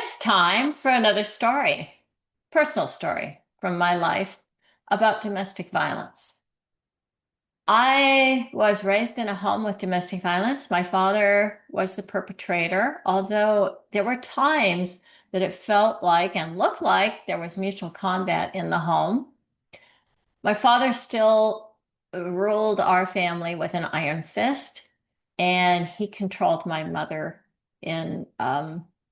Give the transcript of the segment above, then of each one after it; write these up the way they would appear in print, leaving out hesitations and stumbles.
It's time for another story, personal story from my life about domestic violence. I was raised in a home with domestic violence. My father was the perpetrator, although there were times that it felt like and looked like there was mutual combat in the home. My father still ruled our family with an iron fist, and he controlled my mother in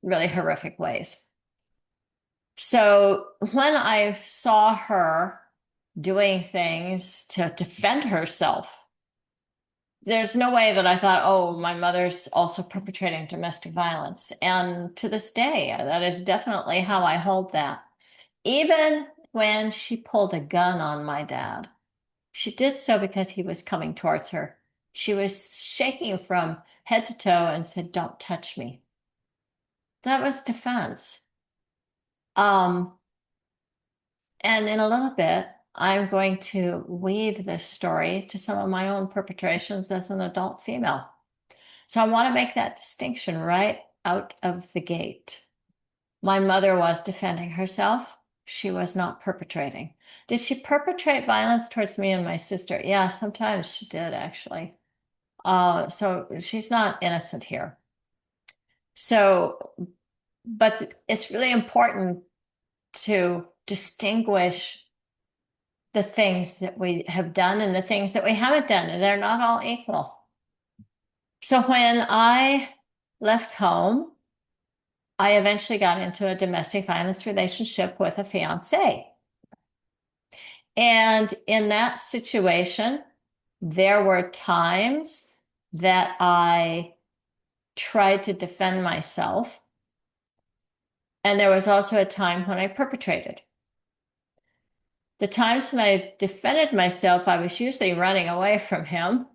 really horrific ways. So when I saw her doing things to defend herself, there's no way that I thought, oh, my mother's also perpetrating domestic violence. And to this day, that is definitely how I hold that. Even when she pulled a gun on my dad, she did so because he was coming towards her. She was shaking from head to toe and said, "Don't touch me." That was defense. Um, And in a little bit, I'm going to weave this story to some of my own perpetrations as an adult female. So I want to make that distinction right out of the gate. My mother was defending herself. She was not perpetrating. Did she perpetrate violence towards me and my sister? Yeah, sometimes she did, actually. So she's not innocent here. So, but it's really important to distinguish the things that we have done and the things that we haven't done, and they're not all equal. So when I left home, I eventually got into a domestic violence relationship with a fiance. And in that situation, there were times that I tried to defend myself. And there was also a time when I perpetrated. The times when I defended myself, I was usually running away from him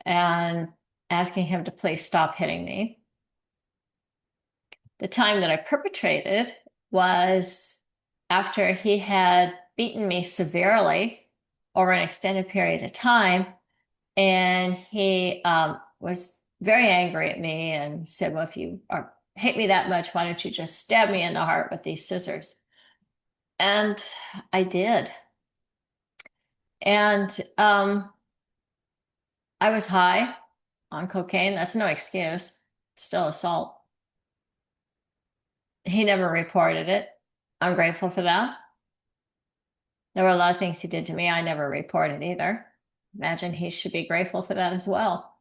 and asking him to please stop hitting me. The time that I perpetrated was after he had beaten me severely over an extended period of time. And he was very angry at me and said, "Well, if you hate me that much, why don't you just stab me in the heart with these scissors?" And I did. And I was high on cocaine. That's no excuse. It's still assault. He never reported it. I'm grateful for that. There were a lot of things he did to me I never reported either. Imagine he should be grateful for that as well.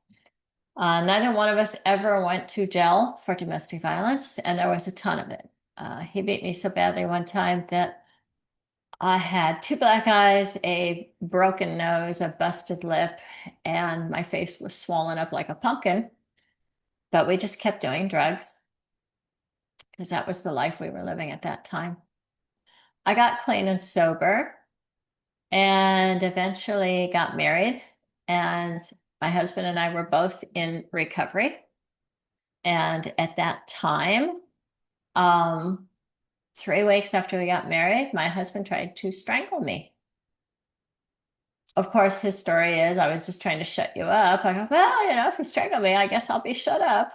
Neither one of us ever went to jail for domestic violence, and there was a ton of it. He beat me so badly one time that I had two black eyes, a broken nose, a busted lip, and my face was swollen up like a pumpkin. But we just kept doing drugs because that was the life we were living at that time. I got clean and sober and eventually got married. And my husband and I were both in recovery. And at that time, um, 3 weeks after we got married, my husband tried to strangle me. Of course, his story is, "I was just trying to shut you up." I go, "Well, if you strangle me, I guess I'll be shut up."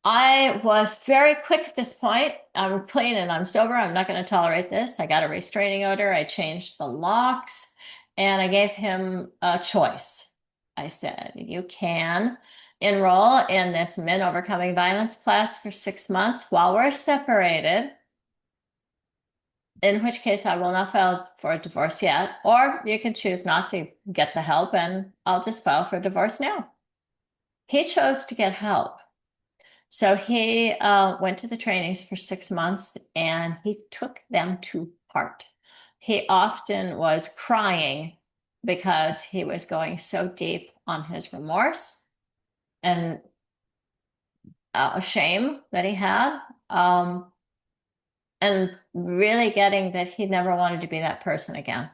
I was very quick at this point. I'm clean and I'm sober. I'm not going to tolerate this. I got a restraining order. I changed the locks and I gave him a choice. I said, "You can enroll in this Men Overcoming Violence class for 6 months while we're separated, in which case I will not file for a divorce yet, or you can choose not to get the help and I'll just file for divorce now." He chose to get help. So he went to the trainings for 6 months and he took them to heart. He often was crying because he was going so deep on his remorse and shame that he had, and really getting that he never wanted to be that person again.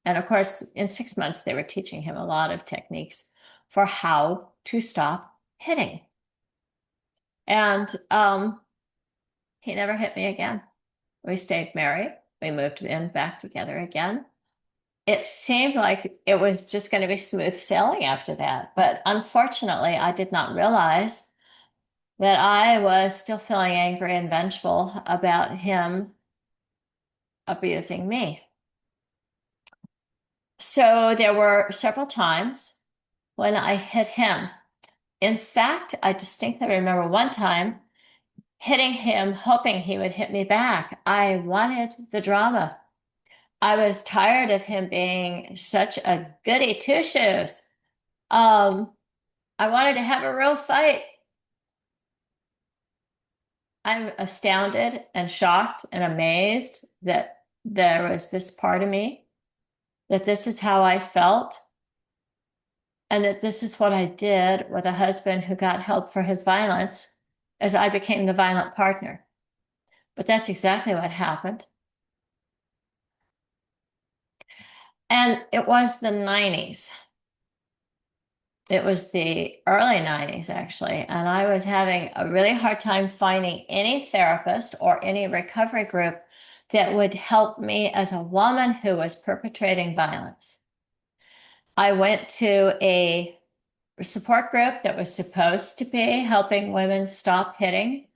And of course, in 6 months, they were teaching him a lot of techniques for how to stop hitting. And he never hit me again. We stayed married. We moved in back together again. It seemed like it was just going to be smooth sailing after that. But unfortunately, I did not realize that I was still feeling angry and vengeful about him abusing me. So there were several times when I hit him. In fact, I distinctly remember one time hitting him, hoping he would hit me back. I wanted the drama. I was tired of him being such a goody two shoes. Um, I wanted to have a real fight. I'm astounded and shocked and amazed that there was this part of me, that this is how I felt, and that this is what I did with a husband who got help for his violence as I became the violent partner. But that's exactly what happened. And it was the 90s. It was the early 90s, actually. And I was having a really hard time finding any therapist or any recovery group that would help me as a woman who was perpetrating violence. I went to a support group that was supposed to be helping women stop hitting.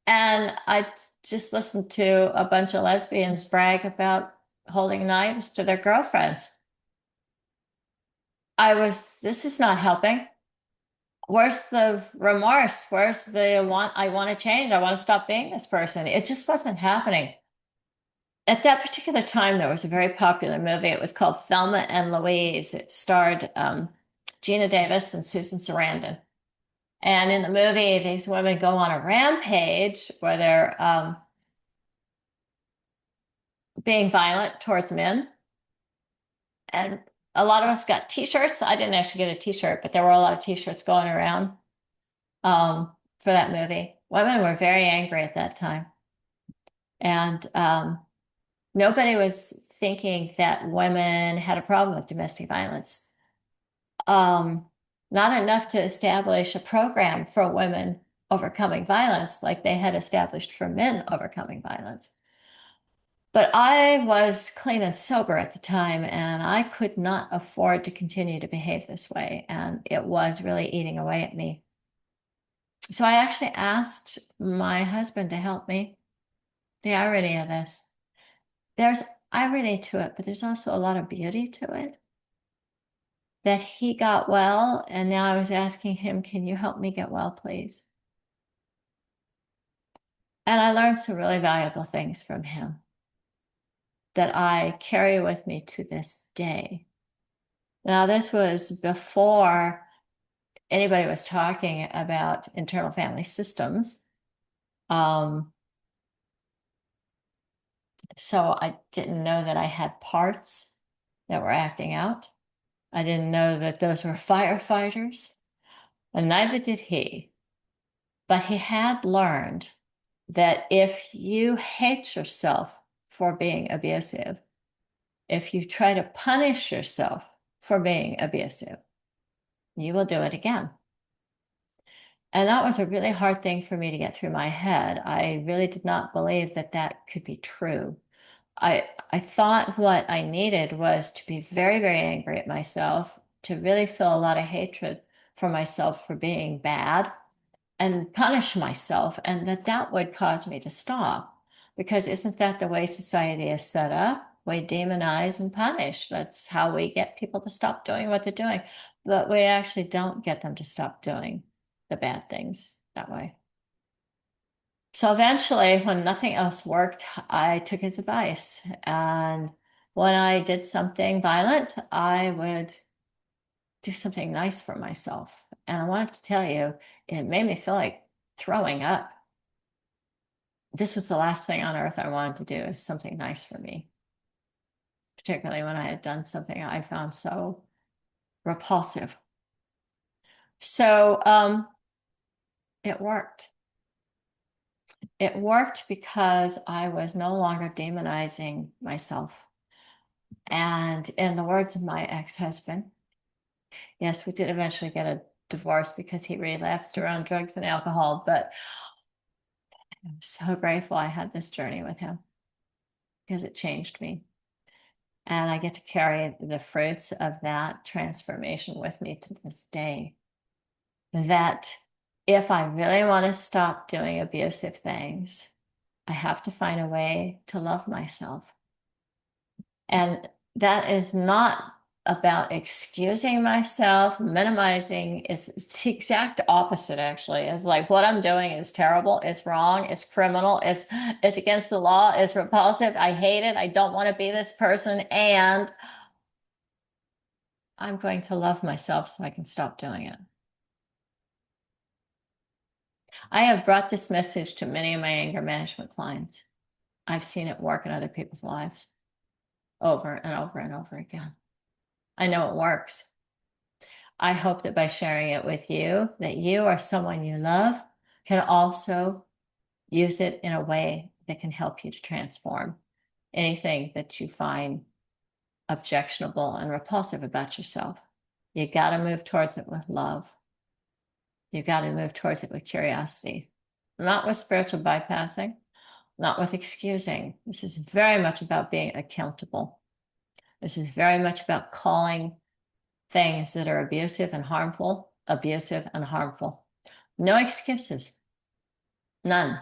And I just listened to a bunch of lesbians brag about holding knives to their girlfriends. This is not helping. Where's the remorse? Where's the I want to change. I want to stop being this person. It just wasn't happening. At that particular time, there was a very popular movie. It was called Thelma and Louise. It starred Gina Davis and Susan Sarandon. And in the movie, these women go on a rampage where they're being violent towards men. And a lot of us got t-shirts. I didn't actually get a t-shirt, but there were a lot of t-shirts going around for that movie. Women were very angry at that time. And nobody was thinking that women had a problem with domestic violence. Not enough to establish a program for women overcoming violence like they had established for men overcoming violence. But I was clean and sober at the time, and I could not afford to continue to behave this way. And it was really eating away at me. So I actually asked my husband to help me. The irony of this. There's irony to it, but there's also a lot of beauty to it. That he got well, and now I was asking him, can you help me get well, please? And I learned some really valuable things from him that I carry with me to this day. Now, this was before anybody was talking about internal family systems. So I didn't know that I had parts that were acting out. I didn't know that those were firefighters, and neither did he. But he had learned that if you hate yourself for being abusive, if you try to punish yourself for being abusive, you will do it again. And that was a really hard thing for me to get through my head. I really did not believe that that could be true. I thought what I needed was to be very, very angry at myself, to really feel a lot of hatred for myself for being bad and punish myself, and that would cause me to stop. Because isn't that the way society is set up? We demonize and punish. That's how we get people to stop doing what they're doing. But we actually don't get them to stop doing the bad things that way. So eventually, when nothing else worked, I took his advice. And when I did something violent, I would do something nice for myself. And I wanted to tell you, it made me feel like throwing up. This was the last thing on earth I wanted to do, is something nice for me, particularly when I had done something I found so repulsive. So it worked. It worked because I was no longer demonizing myself. And in the words of my ex-husband, yes, we did eventually get a divorce because he relapsed around drugs and alcohol, but I'm so grateful I had this journey with him because it changed me. And I get to carry the fruits of that transformation with me to this day. That if I really want to stop doing abusive things, I have to find a way to love myself. And that is not about excusing myself, minimizing. It's the exact opposite, actually. It's like what I'm doing is terrible, it's wrong, it's criminal, it's against the law, it's repulsive, I hate it, I don't want to be this person, and I'm going to love myself so I can stop doing it. I have brought this message to many of my anger management clients. I've seen it work in other people's lives over and over and over again. I know it works. I hope that by sharing it with you, that you or someone you love can also use it in a way that can help you to transform anything that you find objectionable and repulsive about yourself. You got to move towards it with love. You got to move towards it with curiosity, not with spiritual bypassing, not with excusing. This is very much about being accountable. This is very much about calling things that are abusive and harmful, abusive and harmful. No excuses. None.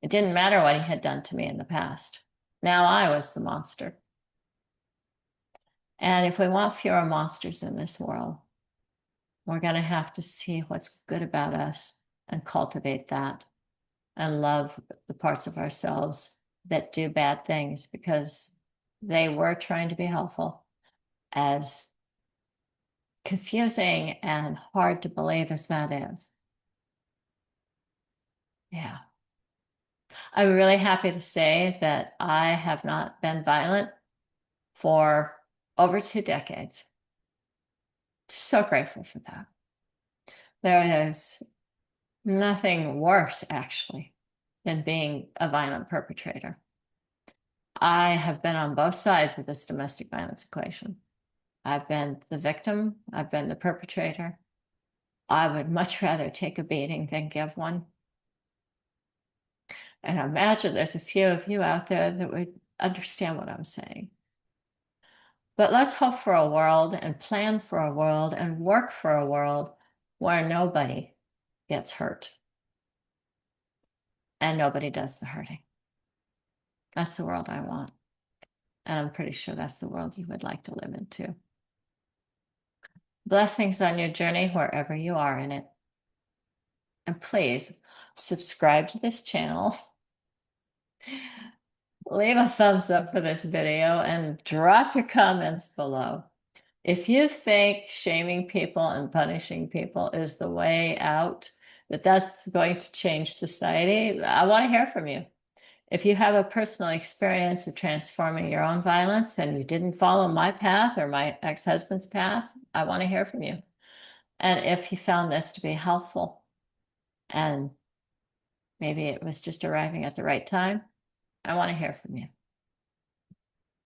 It didn't matter what he had done to me in the past. Now I was the monster. And if we want fewer monsters in this world, we're going to have to see what's good about us and cultivate that and love the parts of ourselves that do bad things because they were trying to be helpful. As confusing and hard to believe as that is. Yeah. I'm really happy to say that I have not been violent for over 2 decades. So grateful for that. There is nothing worse, actually, than being a violent perpetrator. I have been on both sides of this domestic violence equation. I've been the victim, I've been the perpetrator. I would much rather take a beating than give one. And I imagine there's a few of you out there that would understand what I'm saying. But let's hope for a world and plan for a world and work for a world where nobody gets hurt and nobody does the hurting. That's the world I want. And I'm pretty sure that's the world you would like to live in too. Blessings on your journey wherever you are in it. And please subscribe to this channel. Leave a thumbs up for this video and drop your comments below. If you think shaming people and punishing people is the way out, that that's going to change society, I want to hear from you. If you have a personal experience of transforming your own violence and you didn't follow my path or my ex-husband's path, I want to hear from you. And if you found this to be helpful and maybe it was just arriving at the right time, I want to hear from you.